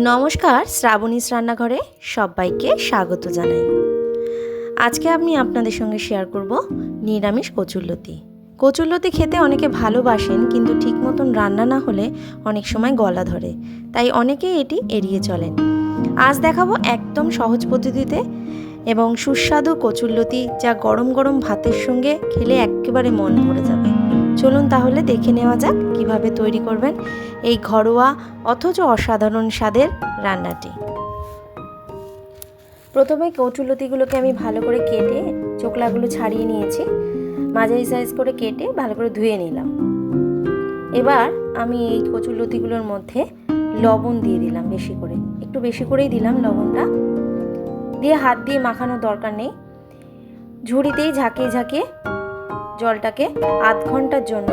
নমস্কার, শ্রাবণীস রান্নাঘরে সবাইকে স্বাগত জানাই। আজকে আমি আপনাদের সঙ্গে শেয়ার করব নিরামিষ কচুরলতি। কচুরলতি খেতে অনেকে ভালোবাসেন, কিন্তু ঠিক মতন রান্না না হলে অনেক সময় গলা ধরে, তাই অনেকেই এটি এড়িয়ে চলেন। আজ দেখাবো একদম সহজ পদ্ধতিতে এবং সুস্বাদু কচুরলতি, যা গরম গরম ভাতের সঙ্গে খেলে একেবারে মন ভরে যাবে। চলুন তাহলে দেখে নেওয়া যাক কিভাবে তৈরি করবেন এই ঘরোয়া অথচ অসাধারণ স্বাদের রান্নাটি। প্রথমে কচুরলতিগুলোকে আমি ভালো করে কেটে চোকলাগুলো ছাড়িয়ে নিয়েছি, মাঝারি সাইজ করে কেটে ভালো করে ধুয়ে নিলাম। এবার আমি এই কচুরলতিগুলোর মধ্যে লবণ দিয়ে দিলাম, একটু বেশি করেই দিলাম লবণটা। দিয়ে হাত দিয়ে মাখানোর দরকার নেই, ঝুড়িতেই ঝাঁকিয়ে ঝাঁকিয়ে জলটাকে আধ ঘন্টার জন্য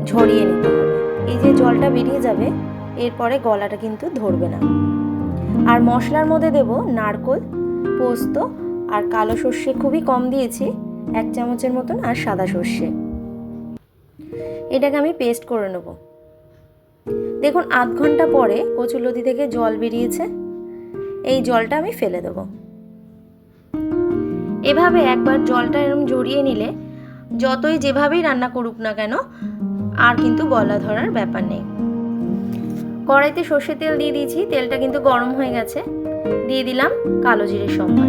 ঝরিয়ে নিতে হবে। এই যে জলটা বেরিয়ে যাবে, এরপরে গলাটা কিন্তু ধরবে না। আর মশলার মধ্যে দেব নারকেল, পোস্ত আর কালো সর্ষে, খুবই কম দিয়েছি, 1 চামচের মতন, আর সাদা সর্ষে। এটাকে আমি পেস্ট করে নেব। দেখুন আধ ঘন্টা পরে কচুরলতি থেকে জল বেরিয়েছে, এই জলটা আমি ফেলে দেব। এভাবে একবার জলটা এরকম জড়িয়ে নিলে যতই যেভাবেই রান্না করুক না কেন আর কিন্তু গলা ধরার ব্যাপার নেই। কড়াইতে সর্ষের তেল দিয়ে দিয়েছি, তেলটা কিন্তু গরম হয়ে গেছে। দিয়ে দিলাম কালো জিরের সম্বার।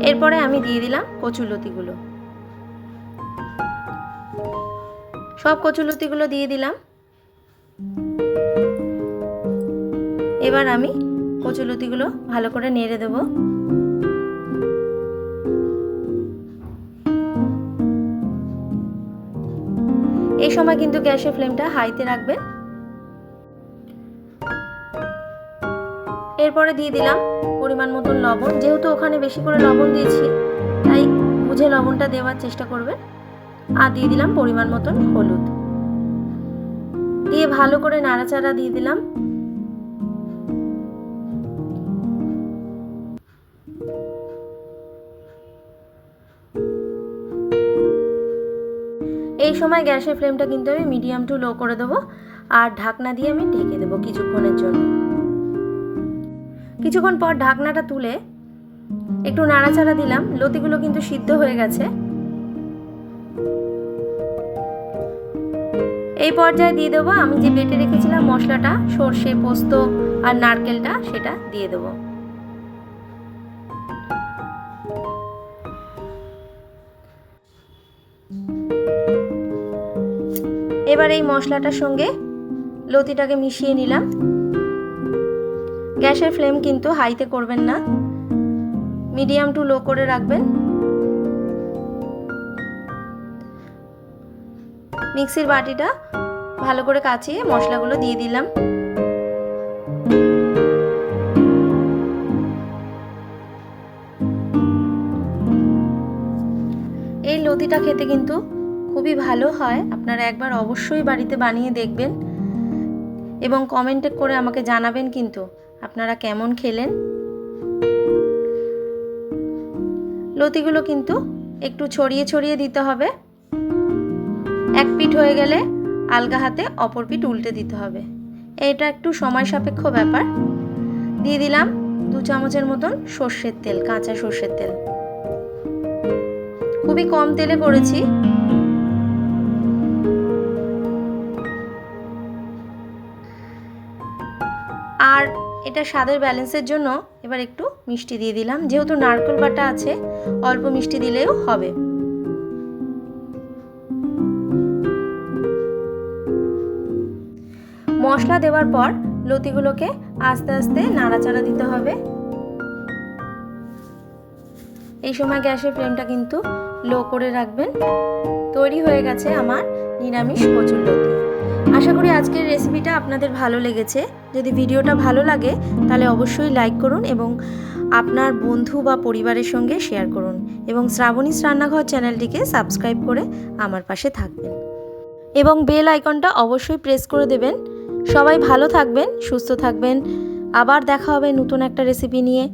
এরপরে আমি দিয়ে দিলাম কচুরলতিগুলো, সব কচুরলতিগুলো দিয়ে দিলাম। এবার আমি কচুরলতিগুলো ভালো করে নেড়ে দেব। এই সময় কিন্তু গ্যাসের ফ্লেমটা হাইতে রাখবেন। এরপরে দিয়ে দিলাম পরিমাণ মতন লবণ, যেহেতু ওখানে বেশি করে লবণ দিয়েছি তাই বুঝে লবণটা দেওয়ার চেষ্টা করবেন। আর দিয়ে দিলাম পরিমাণ মতন হলুদ, দিয়ে ভালো করে নাড়াচাড়া দিয়ে দিলাম। এই সময় গ্যাসের ফ্লেমটা কিন্তু আমি মিডিয়াম টু লো করে দেবো, আর ঢাকনা দিয়ে আমি ঢেকে দেবো কিছুক্ষণের জন্য। কিছুক্ষণ পর ঢাকনাটা তুলে একটু নাড়াচাড়া দিলাম। লতিগুলো কিন্তু সিদ্ধ হয়ে গেছে। এই পর্যায়ে দিয়ে দেবো আমি যে বেটে রেখেছিলাম মশলাটা, সর্ষে, পোস্ত আর নারকেলটা, সেটা দিয়ে দেবো। এবার এই মশলাটার সঙ্গে লতিটাকে মিশিয়ে নিলাম। গ্যাসের ফ্লেম কিন্তু হাইতে করবেন না, মিডিয়াম টু লো করে রাখবেন। মিক্সির বাটিটা ভালো করে কাচিয়ে মশলাগুলো দিয়ে দিলাম। এই লতিটা খেতে কিন্তু খুবই ভালো হয়, আপনারা একবার অবশ্যই বাড়িতে বানিয়ে দেখবেন এবং কমেন্টে করে আমাকে জানাবেন কিন্তু আপনারা কেমন খেলেন। লতিগুলো কিন্তু একটু ছড়িয়ে ছড়িয়ে দিতে হবে। এক পিঠ হয়ে গেলে আলগা হাতে অপর পিঠ উল্টে দিতে হবে। এটা একটু সময় সাপেক্ষ ব্যাপার। দিয়ে দিলাম 2 চামচের মতন সর্ষের তেল, কাঁচা সর্ষের তেল। খুবই কম তেলে করেছি। আর এটা স্বাদের ব্যালেন্সের জন্য এবার একটু মিষ্টি দিয়ে দিলাম, যেহেতু নারকেল বাটা আছে অল্প মিষ্টি দিলেও হবে। মশলা দেওয়ার পর লতিগুলোকে আস্তে আস্তে নাড়াচাড়া দিতে হবে। এই সময় গ্যাসের ফ্লেমটা কিন্তু লো করে রাখবেন। তৈরি হয়ে গেছে আমার নিরামিষ কচুরলতি। আশা করি আজকের রেসিপিটা আপনাদের ভালো লেগেছে। যদি ভিডিওটা ভালো লাগে তাহলে অবশ্যই লাইক করুন এবং আপনার বন্ধু বা পরিবারের সঙ্গে শেয়ার করুন, এবং শ্রাবণীস রান্নাঘর চ্যানেলটিকে সাবস্ক্রাইব করে আমার পাশে থাকবেন এবং বেল আইকনটা অবশ্যই প্রেস করে দেবেন। সবাই ভালো থাকবেন, সুস্থ থাকবেন। আবার দেখা হবে নতুন একটা রেসিপি নিয়ে।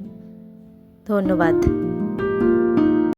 ধন্যবাদ।